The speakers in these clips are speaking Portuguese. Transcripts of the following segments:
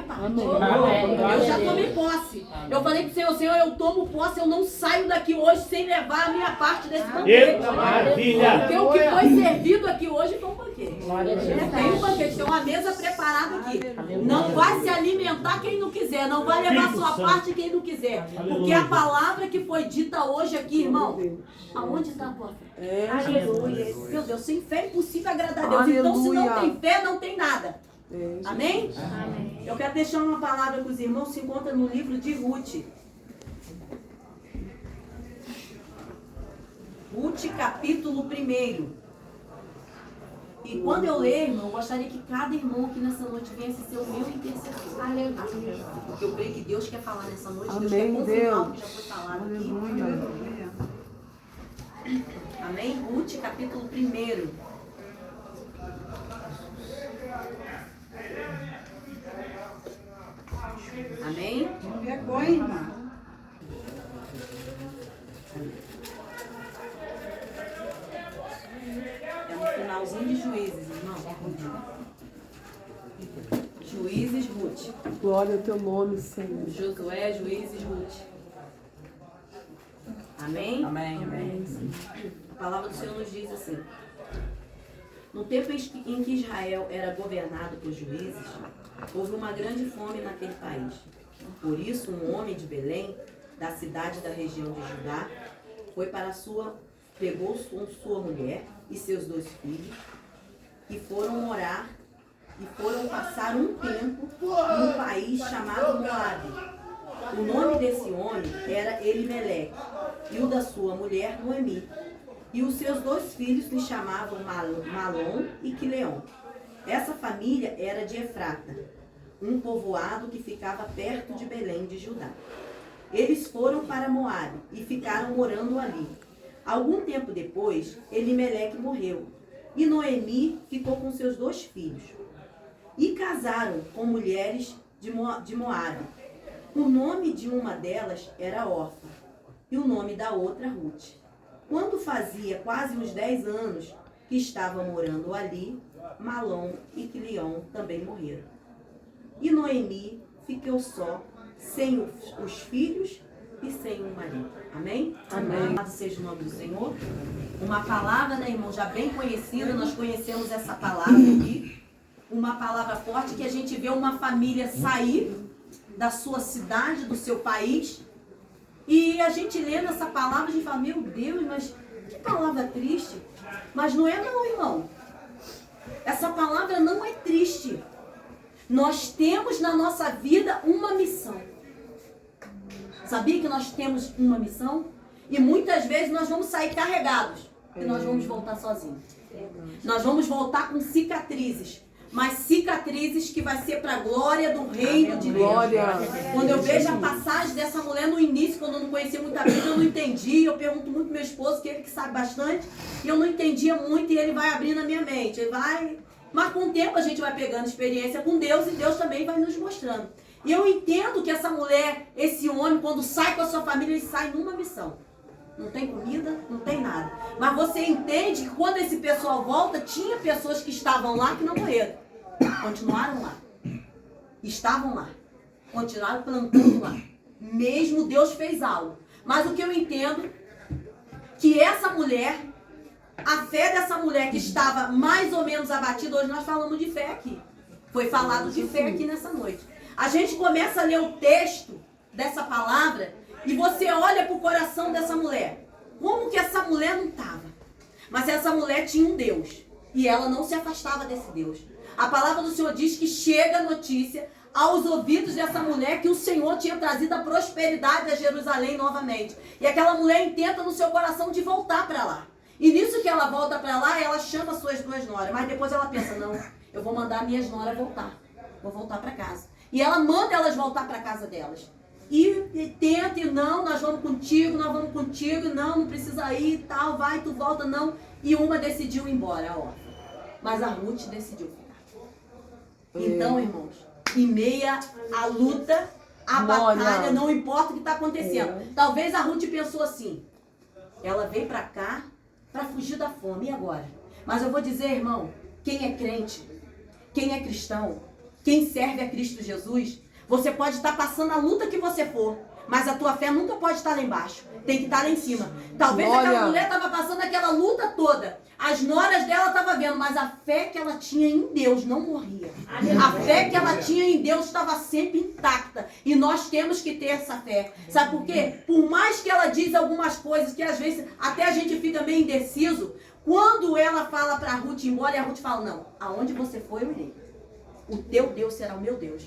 minha parte. Amém. Eu já tomei posse. Eu falei pro Senhor, Senhor, eu tomo posse, eu não saio daqui hoje sem levar a minha parte desse banquete. Porque o que foi servido aqui hoje foi um banquete. Tem um banquete, tem uma mesa preparada aqui. Não vai se alimentar quem não quiser, não vai levar sua parte quem não quiser. Porque a palavra que foi dita hoje aqui, irmão, aonde está a tua fé? Aleluia. Meu Deus, sem fé é impossível agradar a Deus. Então, se não tem fé, não tem nada. Amém? Amém? Eu quero deixar uma palavra com os irmãos, se encontra no livro de Ruth. Ruth, capítulo 1. E quando eu ler, irmão, eu gostaria que cada irmão aqui nessa noite viesse ser o meu intercessor. Aleluia. Porque eu creio que Deus quer falar nessa noite. Amém, Deus quer confirmar Deus. o que já foi falado aqui. Aleluia. Amém? Ruth, capítulo 1. Amém? Não vergonha, irmã. É no finalzinho de Juízes, irmão. Juízes, Ruth. Glória ao teu nome, Senhor. Josué, Juízes, Ruth. Amém? Amém, amém. A palavra do Senhor nos diz assim: no tempo em que Israel era governado por juízes, houve uma grande fome naquele país. Por isso, um homem de Belém, da cidade da região de Judá, pegou sua mulher e seus 2 filhos e foram passar um tempo num país chamado Moabe. O nome desse homem era Elimeleque e o da sua mulher Noemi. E os seus 2 filhos lhe chamavam Malom e Quileon. Essa família era de Efrata, um povoado que ficava perto de Belém de Judá. Eles foram para Moabe e ficaram morando ali. Algum tempo depois, Elimeleque morreu e Noemi ficou com seus 2 filhos. E casaram com mulheres de Moabe. O nome de uma delas era Orfa e o nome da outra Ruth. Quando fazia quase uns 10 anos que estavam morando ali, Malom e Quilion também morreram. E Noemi ficou só, sem os filhos e sem o marido. Amém? Amém. Louvado seja o nome do Senhor. Uma palavra, né, irmão, já bem conhecida, nós conhecemos essa palavra aqui. Uma palavra forte que a gente vê uma família sair da sua cidade, do seu país. E a gente lendo essa palavra, a gente fala, meu Deus, mas que palavra triste. Mas não é não, irmão. Essa palavra não é triste. Nós temos na nossa vida uma missão. Sabia que nós temos uma missão? E muitas vezes nós vamos sair carregados. E nós vamos voltar sozinhos. Nós vamos voltar com cicatrizes. Mas cicatrizes que vai ser para a glória do reino de Deus. Glória. Quando eu vejo a passagem dessa mulher no início, quando eu não conhecia muito a Bíblia, eu não entendi. Eu pergunto muito pro meu esposo, que ele que sabe bastante, e eu não entendia muito, e ele vai abrindo a minha mente. Ele vai... Mas com o tempo a gente vai pegando experiência com Deus, e Deus também vai nos mostrando. E eu entendo que essa mulher, esse homem, quando sai com a sua família, ele sai numa missão. Não tem comida, não tem nada. Mas você entende que quando esse pessoal volta, tinha pessoas que estavam lá que não morreram. Continuaram lá. Estavam lá. Continuaram plantando lá. Mesmo Deus fez algo. Mas o que eu entendo, que essa mulher, a fé dessa mulher que estava mais ou menos abatida, hoje nós falamos de fé aqui. Foi falado de fé aqui nessa noite. A gente começa a ler o texto dessa palavra e você olha para o coração dessa mulher. Como que essa mulher não estava? Mas essa mulher tinha um Deus. E ela não se afastava desse Deus. A palavra do Senhor diz que chega a notícia aos ouvidos dessa mulher que o Senhor tinha trazido a prosperidade a Jerusalém novamente. E aquela mulher intenta no seu coração de voltar para lá. E nisso que ela volta para lá, ela chama suas 2 noras. Mas depois ela pensa, não, eu vou mandar minhas noras voltar. Vou voltar para casa. E ela manda elas voltar para casa delas. E tenta, e não, nós vamos contigo, não precisa ir e tal, vai, tu volta, não. E uma decidiu ir embora, ó. Mas a Ruth decidiu ficar. Então, irmãos, em meia à luta, a batalha, não importa o que está acontecendo. Talvez a Ruth pensou assim, ela veio para cá para fugir da fome, e agora? Mas eu vou dizer, irmão, quem é crente, quem é cristão, quem serve a Cristo Jesus, você pode estar passando a luta que você for, mas a tua fé nunca pode estar lá embaixo. Tem que estar lá em cima. Talvez aquela mulher estava passando aquela luta toda. As noras dela estavam vendo, mas a fé que ela tinha em Deus não morria. A fé que ela tinha em Deus estava sempre intacta. E nós temos que ter essa fé. Sabe por quê? Por mais que ela diz algumas coisas que às vezes até a gente fica meio indeciso, quando ela fala para Ruth ir embora, e a Ruth fala, não, aonde você for eu irei. O teu Deus será o meu Deus.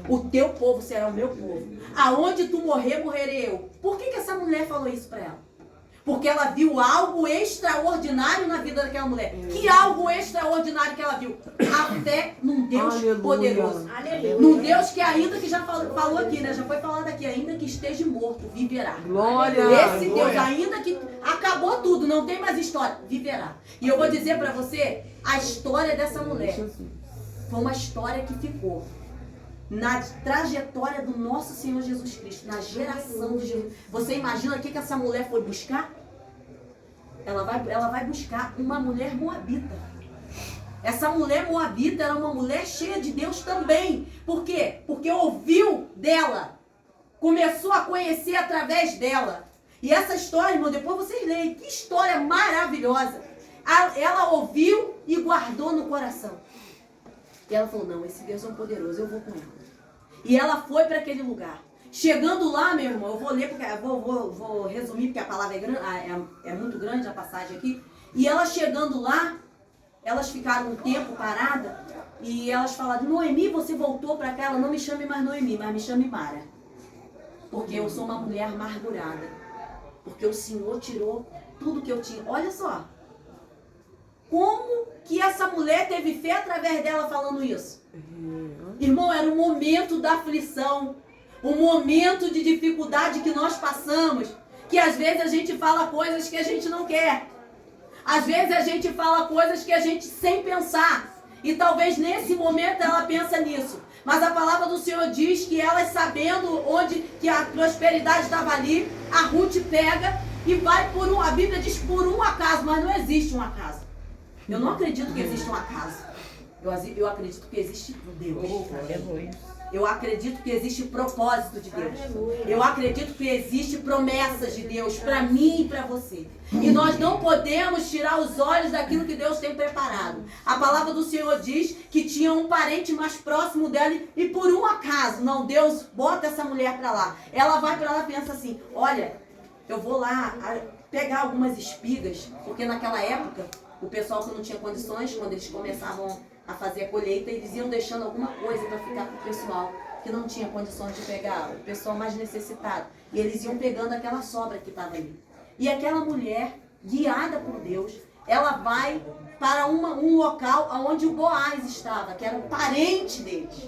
O teu povo será o meu povo. Aonde tu morrer, morrerei eu. Por que essa mulher falou isso para ela? Porque ela viu algo extraordinário na vida daquela mulher. Que algo extraordinário que ela viu? A fé num Deus poderoso. Num Deus que ainda que já falou aqui, né? Já foi falado aqui, ainda que esteja morto, viverá. Glória. Esse Deus, ainda que acabou tudo, não tem mais história, viverá. E eu vou dizer para você, a história dessa mulher foi uma história que ficou na trajetória do nosso Senhor Jesus Cristo, na geração de Jesus. Você imagina o que essa mulher foi buscar? Ela vai buscar uma mulher moabita. Essa mulher moabita era uma mulher cheia de Deus também. Por quê? Porque ouviu dela. Começou a conhecer através dela. E essa história, irmão, depois vocês leem. Que história maravilhosa. Ela ouviu e guardou no coração. E ela falou, não, esse Deus é um poderoso, eu vou com ela. E ela foi para aquele lugar. Chegando lá, meu irmão, eu vou ler, porque vou resumir, porque a palavra é muito grande, a passagem aqui. E ela chegando lá, elas ficaram um tempo paradas, e elas falaram, Noemi, você voltou para cá? Ela, não me chame mais Noemi, mas me chame Mara. Porque eu sou uma mulher amargurada. Porque o Senhor tirou tudo que eu tinha. Olha só. Como que essa mulher teve fé através dela falando isso? Irmão, era um momento da aflição, um momento de dificuldade que nós passamos, que às vezes a gente fala coisas que a gente não quer. Às vezes a gente fala coisas que a gente sem pensar. E talvez nesse momento ela pensa nisso. Mas a palavra do Senhor diz que elas, sabendo onde que a prosperidade estava ali, a Ruth pega e vai por a Bíblia diz por um acaso, mas não existe um acaso. Eu não acredito que existe um acaso. Eu acredito que existe Deus. Eu acredito que existe propósito de Deus. Eu acredito que existe promessas de Deus para mim e para você. E nós não podemos tirar os olhos daquilo que Deus tem preparado. A palavra do Senhor diz que tinha um parente mais próximo dela e por um acaso, não, Deus bota essa mulher para lá. Ela vai para lá e pensa assim, olha, eu vou lá pegar algumas espigas, porque naquela época, o pessoal que não tinha condições, quando eles começavam a fazer a colheita, eles iam deixando alguma coisa para ficar para o pessoal que não tinha condições de pegar, o pessoal mais necessitado. E eles iam pegando aquela sobra que estava ali. E aquela mulher, guiada por Deus, ela vai para um local onde o Boaz estava, que era um parente deles.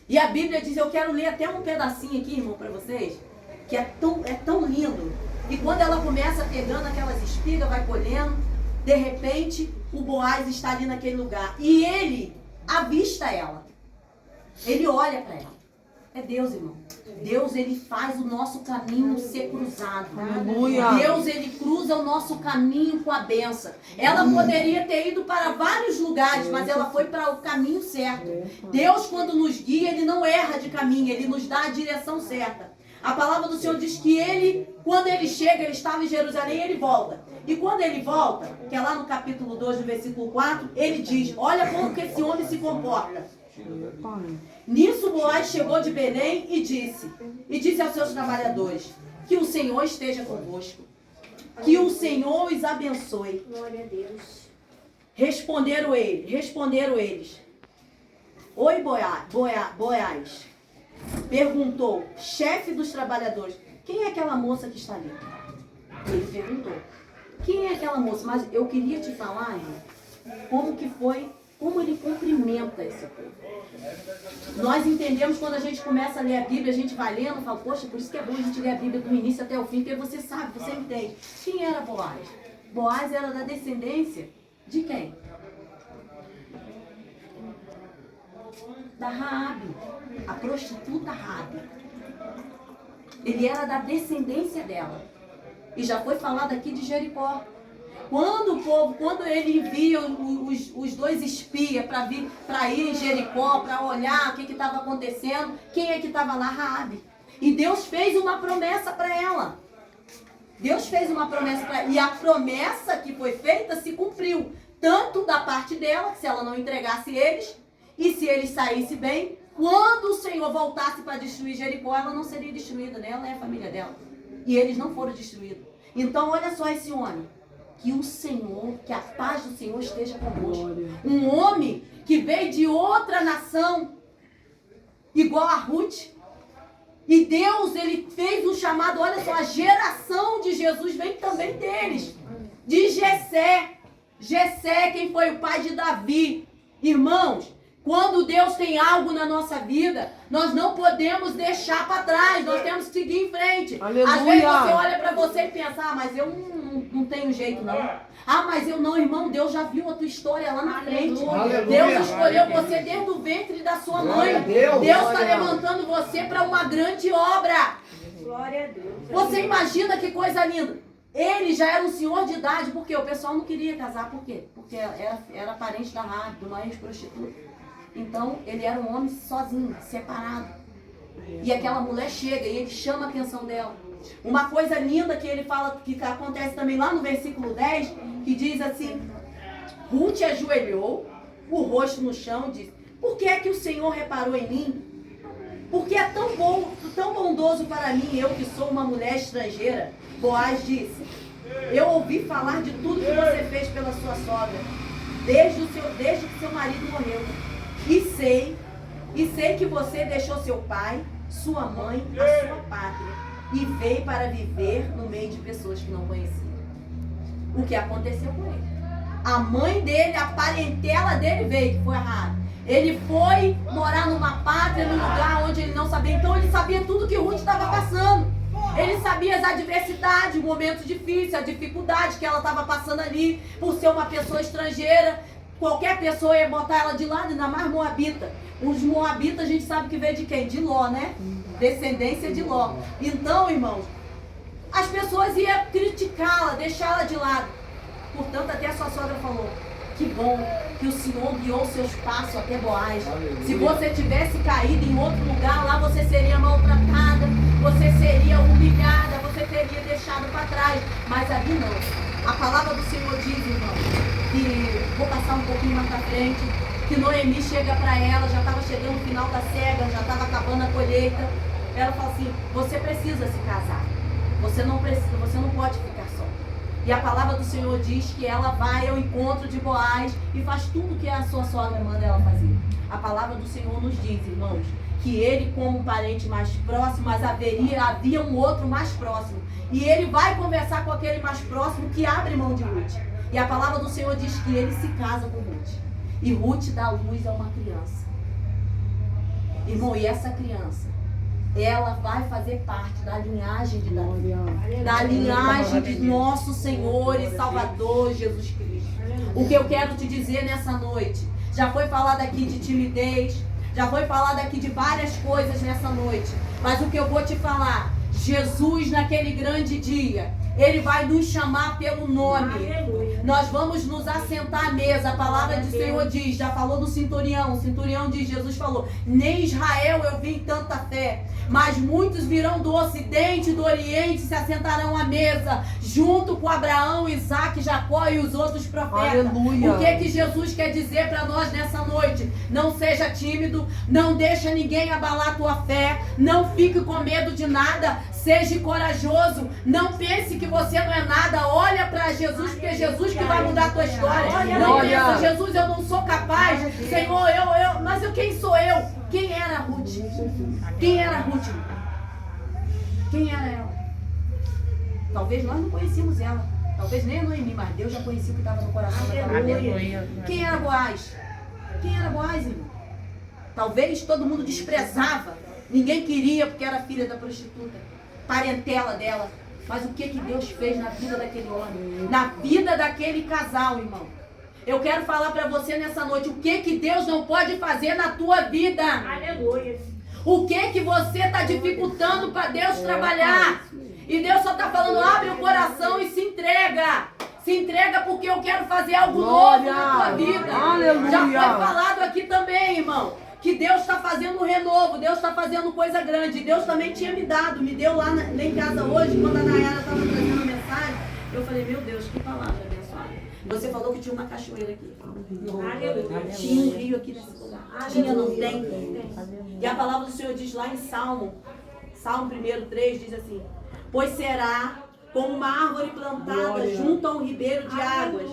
E a Bíblia diz, eu quero ler até um pedacinho aqui, irmão, para vocês, que é tão lindo. E quando ela começa pegando aquelas espigas, vai colhendo, de repente, o Boaz está ali naquele lugar. E ele avista ela. Ele olha para ela. É Deus, irmão. Deus, ele faz o nosso caminho ser cruzado. Aleluia. Deus, ele cruza o nosso caminho com a bênção. Ela poderia ter ido para vários lugares, mas ela foi para o caminho certo. Deus, quando nos guia, ele não erra de caminho. Ele nos dá a direção certa. A palavra do Senhor diz que ele, quando ele chega, ele estava em Jerusalém, ele volta. E quando ele volta, que é lá no capítulo 2, no versículo 4, ele diz, olha como que esse homem se comporta. Nisso Boaz chegou de Belém e disse aos seus trabalhadores, que o Senhor esteja convosco, que o Senhor os abençoe. Glória a Deus. Responderam eles, oi Boaz, perguntou, chefe dos trabalhadores, quem é aquela moça que está ali? Ele perguntou, quem é aquela moça? Mas eu queria te falar, irmão, como ele cumprimenta esse povo. Nós entendemos quando a gente começa a ler a Bíblia, a gente vai lendo e fala, poxa, por isso que é bom a gente ler a Bíblia do início até o fim, porque você sabe, você entende. Quem era Boaz? Boaz era da descendência de quem? Da Raabe, a prostituta Raabe. Ele era da descendência dela. E já foi falado aqui de Jericó. Quando ele envia os dois espias para ir em Jericó, para olhar o que estava acontecendo, quem é que estava lá? Raabe. E Deus fez uma promessa para ela. Deus fez uma promessa para ela. E a promessa que foi feita se cumpriu. Tanto da parte dela, que se ela não entregasse eles, e se eles saíssem bem, quando o Senhor voltasse para destruir Jericó, ela não seria destruída, né? Ela é a família dela. E eles não foram destruídos. Então, olha só esse homem. Que o Senhor, que a paz do Senhor esteja convosco. Um homem que veio de outra nação, igual a Ruth. E Deus, ele fez um chamado, olha só, a geração de Jesus vem também deles. De Jessé. Jessé, quem foi o pai de Davi. Irmãos, quando Deus tem algo na nossa vida, nós não podemos deixar para trás. Nós temos que seguir em frente. Aleluia. Às vezes você olha para você e pensa, mas eu não tenho jeito não. Mas eu não, irmão, Deus já viu a tua história lá na frente. Aleluia. Deus escolheu você desde o ventre da sua mãe. Deus está levantando você para uma grande obra. Glória a Deus. Você imagina que coisa linda. Ele já era um senhor de idade, porque o pessoal não queria casar. Por quê? Porque era parente da Raabe, de uma ex-prostituta. Então, ele era um homem sozinho, separado. E aquela mulher chega e ele chama a atenção dela. Uma coisa linda que ele fala, que acontece também lá no versículo 10, que diz assim: Ruth ajoelhou, o rosto no chão, e disse: por que é que o Senhor reparou em mim? Porque é tão bom, tão bondoso para mim, eu que sou uma mulher estrangeira. Boaz disse: eu ouvi falar de tudo que você fez pela sua sogra, desde que seu marido morreu. E sei que você deixou seu pai, sua mãe, a sua pátria, e veio para viver no meio de pessoas que não conhecia. O que aconteceu com ele? A mãe dele, a parentela dele veio, que foi a Raabe. Ele foi morar numa pátria, num lugar onde ele não sabia. Então ele sabia tudo que Ruth estava passando. Ele sabia as adversidades, os momentos difíceis, a dificuldade que ela estava passando ali, por ser uma pessoa estrangeira. Qualquer pessoa ia botar ela de lado, ainda mais moabita. Os moabitas a gente sabe que veio de quem? De Ló, né? Descendência de Ló. Então, irmãos, as pessoas iam criticá-la, deixá-la de lado. Portanto, até a sua sogra falou: que bom que o Senhor guiou seus passos até Boaz. Se você tivesse caído em outro lugar, lá você seria maltratada, você seria humilhada, você teria deixado para trás. Mas ali não. A palavra do Senhor diz, irmão, que vou passar um pouquinho mais para frente, que Noemi chega para ela, já estava chegando o final da cega, já estava acabando a colheita. Ela fala assim: você precisa se casar. Você não pode ficar só. E a palavra do Senhor diz que ela vai ao encontro de Boaz e faz tudo que a sua sogra manda ela fazer. A palavra do Senhor nos diz, irmãos, que ele, como um parente mais próximo, mas havia um outro mais próximo. E ele vai conversar com aquele mais próximo que abre mão de Ruth. E a palavra do Senhor diz que ele se casa com Ruth. E Ruth dá luz a uma criança. Irmão, e essa criança, ela vai fazer parte da linhagem de Davi, da linhagem de nosso Senhor e Salvador Jesus Cristo. O que eu quero te dizer nessa noite, já foi falado aqui de timidez, já foi falado aqui de várias coisas nessa noite, mas o que eu vou te falar, Jesus naquele grande dia, Ele vai nos chamar pelo nome. Aleluia. Nós vamos nos assentar à mesa. A palavra do Senhor diz, já falou do centurião. O centurião diz, Jesus falou: nem Israel eu vi tanta fé, mas muitos virão do ocidente e do oriente, se assentarão à mesa, junto com Abraão, Isaac, Jacó e os outros profetas. Aleluia. O que Jesus quer dizer para nós nessa noite? Não seja tímido, não deixa ninguém abalar a tua fé, não fique com medo de nada, seja corajoso, não pense que você não é nada, olha para Jesus, porque é Jesus que vai mudar a tua história. Não pensa: Jesus, eu não sou capaz, Senhor, mas quem sou eu? Quem era Ruth? Quem era Ruth? Quem era ela? Talvez nós não conhecíamos ela, talvez nem a Noemi, mas Deus já conhecia o que estava no coração daquela mulher. Quem era Boaz? Quem era Boaz, irmão? Talvez todo mundo desprezava, ninguém queria porque era filha da prostituta, parentela dela. Mas o que Deus fez na vida daquele homem, na vida daquele casal, irmão? Eu quero falar para você nessa noite, o que Deus não pode fazer na tua vida? Aleluia. O que você está dificultando para Deus trabalhar? E Deus só está falando: abre o coração e se entrega. Se entrega porque eu quero fazer algo Glória. novo na tua vida. Aleluia. Já foi falado aqui também, irmão, que Deus está fazendo um renovo, Deus está fazendo coisa grande. Deus também tinha me deu lá em casa hoje, quando a Nayara estava trazendo a mensagem. Eu falei, meu Deus, que palavra abençoada. Você falou que tinha uma cachoeira aqui. Tinha um rio aqui nesse lugar. Tinha, não tem. E a palavra do Senhor diz lá em Salmo 1:3, diz assim: pois será como uma árvore plantada Glória. junto a um ribeiro de águas,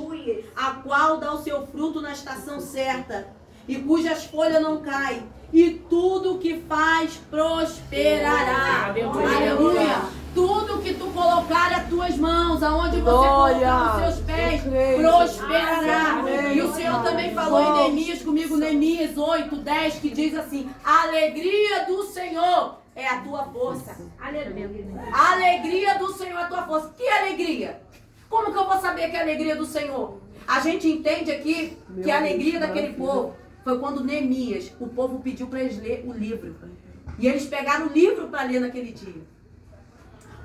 a qual dá o seu fruto na estação certa, e cujas folhas não caem, e tudo que faz prosperará. Aleluia! Tudo que tu colocar as tuas mãos, aonde você colocar os seus pés, prosperará. E o Senhor também falou em Neemias comigo, Neemias 8:10, que diz assim: a alegria do Senhor é a tua força. A alegria do Senhor é a tua força. Que alegria? Como que eu vou saber que é a alegria do Senhor? A gente entende aqui que a alegria daquele povo foi quando Neemias, o povo pediu para eles ler o livro. E eles pegaram o livro para ler naquele dia.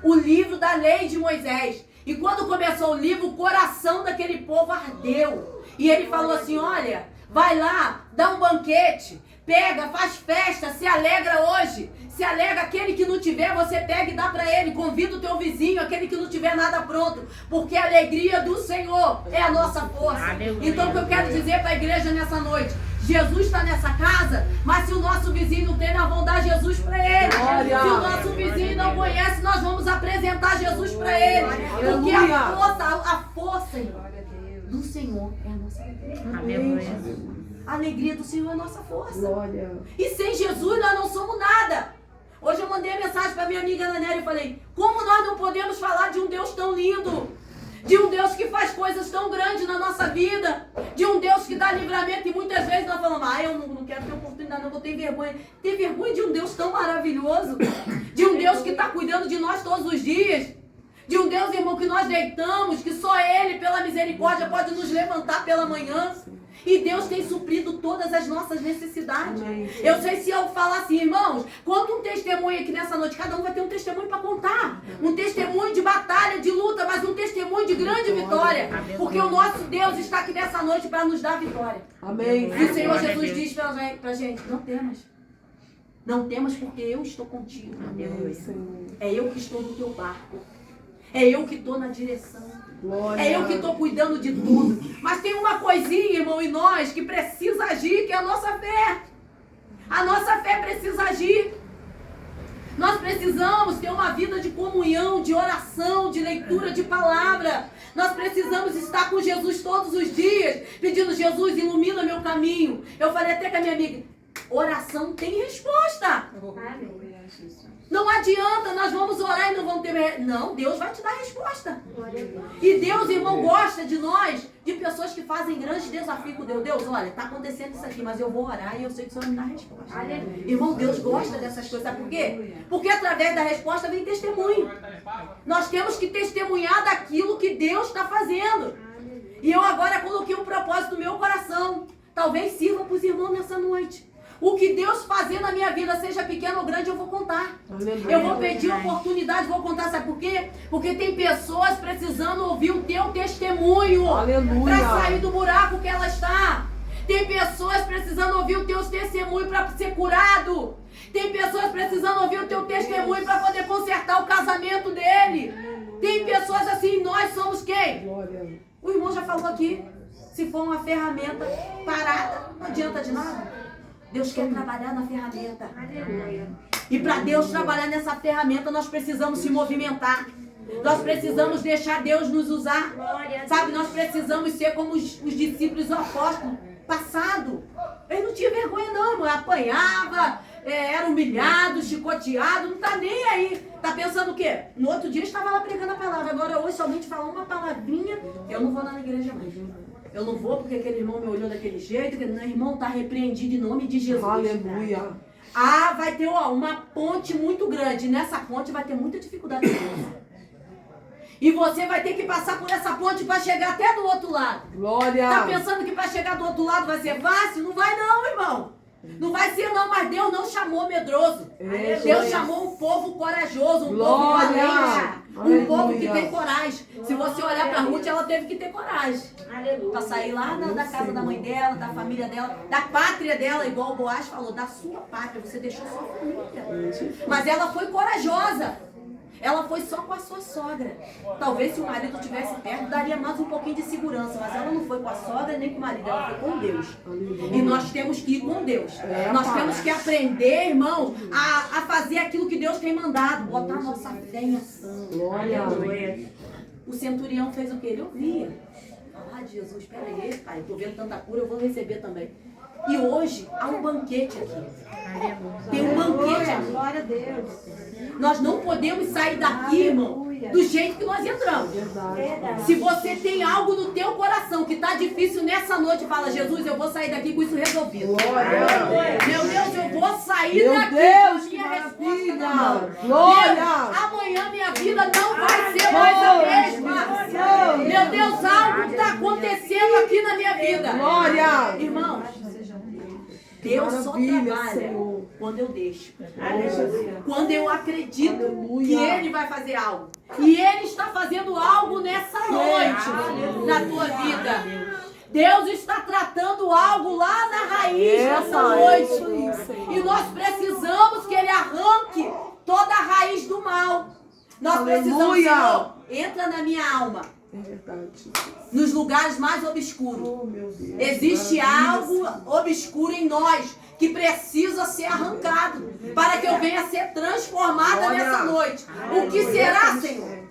O livro da lei de Moisés. E quando começou o livro, o coração daquele povo ardeu. E ele falou assim: olha, vai lá, dá um banquete, pega, faz festa, se alegra hoje. Se alegra, aquele que não tiver, você pega e dá para ele. Convida o teu vizinho, aquele que não tiver nada pronto. Porque a alegria do Senhor é a nossa força. Então o que eu quero dizer para a igreja nessa noite: Jesus está nessa casa, mas se o nosso vizinho não tem, nós vamos dar Jesus para ele. Glória. Se o nosso vizinho não conhece, nós vamos apresentar Jesus para ele. Porque a força do Senhor é a nossa alegria. A alegria do Senhor é a nossa força. Glória. E sem Jesus nós não somos nada. Hoje eu mandei a mensagem para minha amiga Ana Nélia e falei: como nós não podemos falar de um Deus tão lindo? De um Deus que faz coisas tão grandes na nossa vida. De um Deus que dá livramento. E muitas vezes nós falamos: eu não quero ter oportunidade, não, eu tenho vergonha. Ter vergonha de um Deus tão maravilhoso. De um Deus que está cuidando de nós todos os dias. De um Deus, irmão, que nós deitamos, que só Ele, pela misericórdia, pode nos levantar pela manhã. E Deus tem suprido todas as nossas necessidades. Eu sei, se eu falar assim, irmãos, conta um testemunho aqui nessa noite. Cada um vai ter um testemunho para contar. Um testemunho de batalha, de luta, mas um testemunho de grande vitória. Porque o nosso Deus está aqui nessa noite para nos dar vitória. Amém. E o Senhor Jesus diz pra gente: não temas. Não temas, porque eu estou contigo. É eu que estou no teu barco. É eu que estou na direção. Glória. É eu que estou cuidando de tudo. Mas tem uma coisinha, irmão, em nós que precisa agir, que é a nossa fé. A nossa fé precisa agir. Nós precisamos ter uma vida de comunhão, de oração, de leitura de palavra. Nós precisamos estar com Jesus todos os dias, pedindo: Jesus, ilumina meu caminho. Eu falei até com a minha amiga: oração tem resposta. Não adianta, nós vamos orar e não vamos ter... Não, Deus vai te dar resposta. E Deus, irmão, gosta de nós, de pessoas que fazem grandes desafios com Deus. Deus, olha, está acontecendo isso aqui, mas eu vou orar e eu sei que o Senhor me dá resposta. Irmão, Deus gosta dessas coisas. Sabe por quê? Porque através da resposta vem testemunho. Nós temos que testemunhar daquilo que Deus está fazendo. E eu agora coloquei um propósito no meu coração. Talvez sirva para os irmãos nessa noite. O que Deus fazer na minha vida, seja pequeno ou grande, eu vou contar. Eu vou pedir oportunidade, vou contar. Sabe por quê? Porque tem pessoas precisando ouvir o teu testemunho. Para sair do buraco que ela está. Tem pessoas precisando ouvir o teu testemunho para ser curado. Tem pessoas precisando ouvir o teu testemunho para poder consertar o casamento dele. Tem pessoas assim, nós somos quem? O irmão já falou aqui. Se for uma ferramenta parada, não adianta de nada. Deus quer trabalhar na ferramenta. E para Deus trabalhar nessa ferramenta, nós precisamos se movimentar. Nós precisamos deixar Deus nos usar. Sabe, nós precisamos ser como os discípulos do apóstolo passado. Eles não tinham vergonha não, irmão. Apanhava, era humilhado, chicoteado, não tá nem aí. Tá pensando o quê? No outro dia estava lá pregando a palavra. Agora hoje, somente falar uma palavrinha, eu não vou lá na igreja mais. Eu não vou porque aquele irmão me olhou daquele jeito, que meu irmão está repreendido em nome de Jesus. Aleluia. Vai ter uma ponte muito grande. Nessa ponte vai ter muita dificuldade. E você vai ter que passar por essa ponte para chegar até do outro lado. Glória. Tá pensando que para chegar do outro lado vai ser fácil? Não vai não, irmão. Não vai ser não, mas Deus não chamou medroso. Deus chamou um povo corajoso, um povo valente. Um povo que tem coragem. Se você olhar para Ruth, ela teve que ter coragem. Para sair lá da casa da mãe dela, da família dela, da pátria dela, igual o Boaz falou, da sua pátria. Você deixou sua família. Mas ela foi corajosa. Ela foi só com a sua sogra. Talvez se o marido estivesse perto, daria mais um pouquinho de segurança. Mas ela não foi com a sogra nem com o marido, ela foi com Deus. E nós temos que ir com Deus. Nós temos que aprender, irmão, a fazer aquilo que Deus tem mandado. Botar a nossa fé em ação. Glória. O centurião fez o que? Ele ouvia. Ah, Jesus, espera aí, pai, eu estou vendo tanta cura, eu vou receber também. E hoje há um banquete aqui. Tem um banquete aqui. Glória a Deus. Nós não podemos sair daqui, irmão, do jeito que nós entramos. Se você tem algo no teu coração que está difícil nessa noite, fala, Jesus, eu vou sair daqui com isso resolvido. Meu Deus, eu vou sair daqui com minha resposta na mão. Deus, amanhã minha vida não vai ser mais a mesma. Meu Deus, algo está acontecendo aqui na minha vida. Glória. Irmãos, Deus só trabalha quando eu deixo. Quando eu acredito que Ele vai fazer algo. E Ele está fazendo algo nessa noite na tua vida. Deus está tratando algo lá na raiz nessa noite. E nós precisamos que Ele arranque toda a raiz do mal. Nós precisamos, Senhor, entra na minha alma. É verdade. Nos lugares mais obscuros. Oh, meu Deus. Existe algo obscuro em nós que precisa ser arrancado para que eu venha ser transformada nessa noite. O que será, Senhor?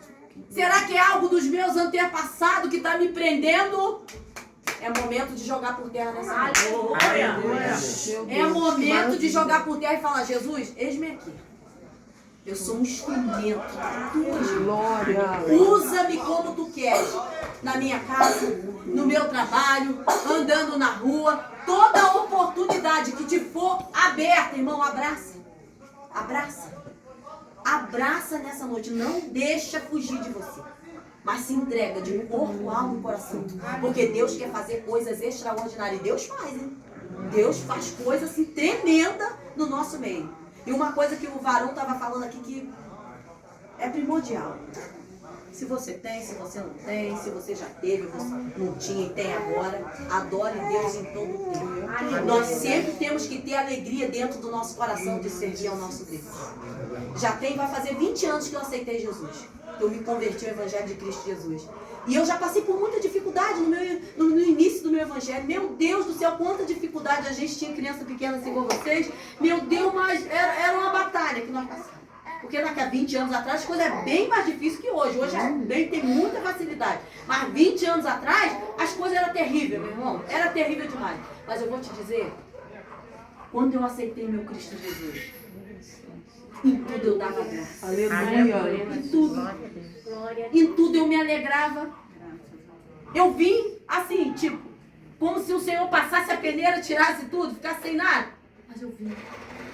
Será que é algo dos meus antepassados que está me prendendo? É momento de jogar por terra nessa noite. É momento de jogar por terra e falar, Jesus, eis-me aqui. Eu sou um instrumento. Glória. Usa-me como tu queres. Na minha casa, no meu trabalho, andando na rua. Toda oportunidade que te for aberta, irmão, abraça. Abraça. Abraça nessa noite. Não deixa fugir de você. Mas se entrega de corpo, alma e coração. Porque Deus quer fazer coisas extraordinárias. E Deus faz, hein? Deus faz coisas assim, tremenda no nosso meio. E uma coisa que o varão estava falando aqui que é primordial. Se você tem, se você não tem, se você já teve, você não tinha e tem agora, adore Deus em todo o tempo. Nós sempre temos que ter alegria dentro do nosso coração de servir ao nosso Deus. Vai fazer 20 anos que eu aceitei Jesus. Eu me converti ao Evangelho de Cristo Jesus. E eu já passei por muita dificuldade no início do meu evangelho. Meu Deus do céu, quanta dificuldade. A gente tinha criança pequena assim como vocês. Meu Deus, mas era uma batalha que nós passamos. Porque daqui a 20 anos atrás as coisas é bem mais difícil que hoje. Hoje tem muita facilidade. Mas 20 anos atrás as coisas eram terríveis, meu irmão. Era terrível demais. Mas eu vou te dizer, quando eu aceitei meu Cristo Jesus, em tudo eu dava graça. Aleluia. Em tudo. Em tudo eu me alegrava. Eu vim assim, tipo, como se o Senhor passasse a peneira, tirasse tudo, ficasse sem nada. Mas eu vim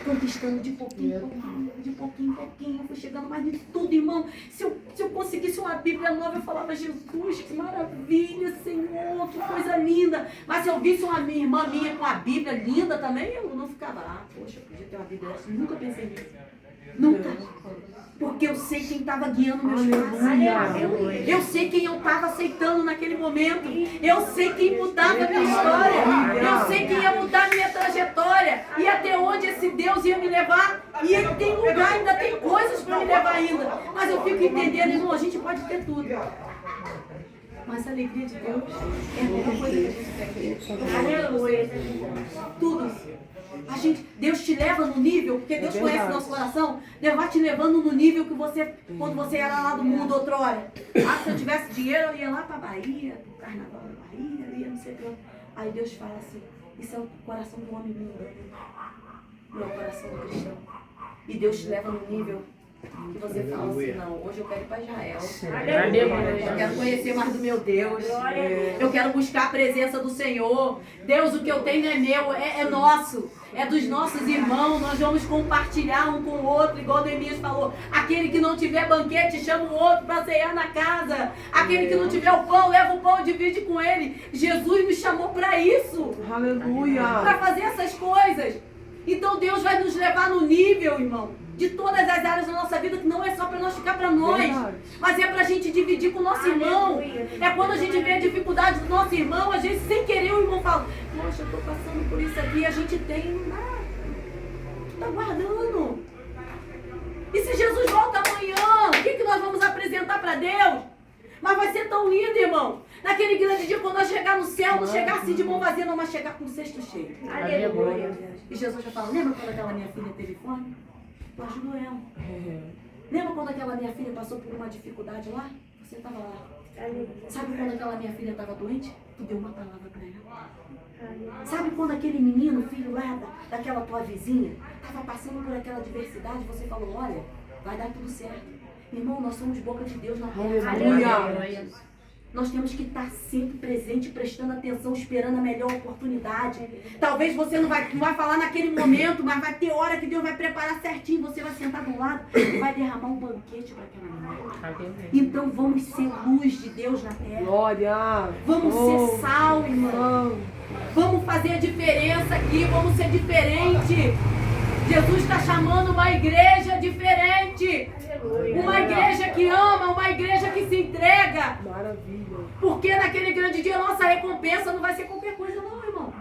conquistando de pouquinho em pouquinho, de pouquinho em pouquinho. Eu fui chegando mais de tudo, irmão. Se eu conseguisse uma Bíblia nova, eu falava, Jesus, que maravilha, Senhor, que coisa linda. Mas se eu visse uma irmã minha com a Bíblia linda também, eu não ficava, poxa, eu podia ter uma Bíblia dessa. Nunca pensei nisso. Nunca. Porque eu sei quem estava guiando meus passos. Eu sei quem eu estava aceitando naquele momento. Eu sei quem mudava a minha história. Eu sei quem ia mudar a minha trajetória. E até onde esse Deus ia me levar. E Ele tem lugar, ainda tem coisas para me levar ainda. Mas eu fico entendendo, irmão, a gente pode ter tudo. Mas a alegria de Deus é a melhor coisa que a gente tem. Aleluia. Tudo. Deus te leva no nível, porque Deus conhece o nosso coração. Deus vai te levando no nível que você, quando você era lá do mundo outrora. Se eu tivesse dinheiro, eu ia lá para a Bahia, pro carnaval da Bahia, eu ia não sei o que. Aí Deus fala assim, isso é o coração do homem mundo. Não é o coração do cristão. E Deus te leva no nível que você fala assim, não, hoje eu quero ir para Israel. Eu quero conhecer mais do meu Deus. Eu quero buscar a presença do Senhor. Deus, o que eu tenho é meu, é nosso. É dos nossos irmãos. Nós vamos compartilhar um com o outro, igual o Neemias falou. Aquele que não tiver banquete, chama o outro para ceiar na casa. Aquele que não tiver o pão, leva o pão e divide com ele. Jesus nos chamou para isso. Aleluia. Para fazer essas coisas. Então Deus vai nos levar no nível meu irmão, de todas as áreas da nossa vida, que não é só para nós ficar para nós, Verdade. mas é para a gente dividir com o nosso irmão. É quando a gente vê a dificuldade do nosso irmão, a gente sem querer o irmão fala, poxa, eu estou passando por isso aqui, a gente tem, tu tá guardando. E se Jesus volta amanhã, o que nós vamos apresentar para Deus? Mas vai ser tão lindo, irmão. Naquele grande dia, quando nós chegar no céu, não chegar assim de mão vazia, não, mas chegar com o cesto cheio. Aleluia. E Jesus já fala, lembra quando aquela minha filha teve fome? Tu ajudou ela. Lembra quando aquela minha filha passou por uma dificuldade lá? Você estava lá. Sabe quando aquela minha filha estava doente? Tu deu uma palavra para ela. Sabe quando aquele menino, filho lá daquela tua vizinha, estava passando por aquela adversidade, você falou, olha, vai dar tudo certo. Irmão, nós somos boca de Deus na terra. Aleluia. Nós temos que estar sempre presente, prestando atenção, esperando a melhor oportunidade. Talvez você não vai falar naquele momento, mas vai ter hora que Deus vai preparar certinho. Você vai sentar do lado e vai derramar um banquete para aquela mulher. Então vamos ser luz de Deus na terra. Glória. Vamos ser sal, irmão. Vamos fazer a diferença aqui, vamos ser diferente. Jesus está chamando uma igreja diferente. Uma igreja que ama, uma igreja que se entrega. Maravilha. Porque naquele grande dia nossa recompensa não vai ser qualquer coisa não, irmão.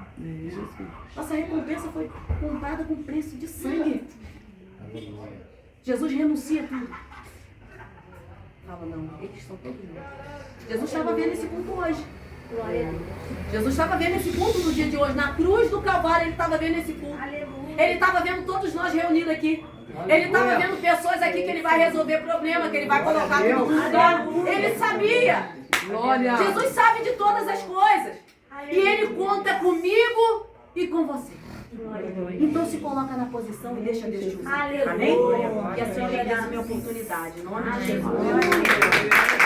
Nossa recompensa foi comprada com preço de sangue. Jesus renuncia a tudo. Fala, não, eles estão todos mortos. Jesus estava vendo esse ponto hoje. Jesus estava vendo esse culto no dia de hoje. Na cruz do Calvário ele estava vendo esse culto. Ele estava vendo todos nós reunidos aqui. Ele estava vendo pessoas aqui que ele vai resolver problema, que ele vai colocar tudo no lugar. Ele sabia. Glória. Jesus sabe de todas as coisas. E ele conta comigo e com você. Então se coloca na posição e deixa Deus te usar. Amém? E assim eu agradeço a minha oportunidade. Em nome de Jesus.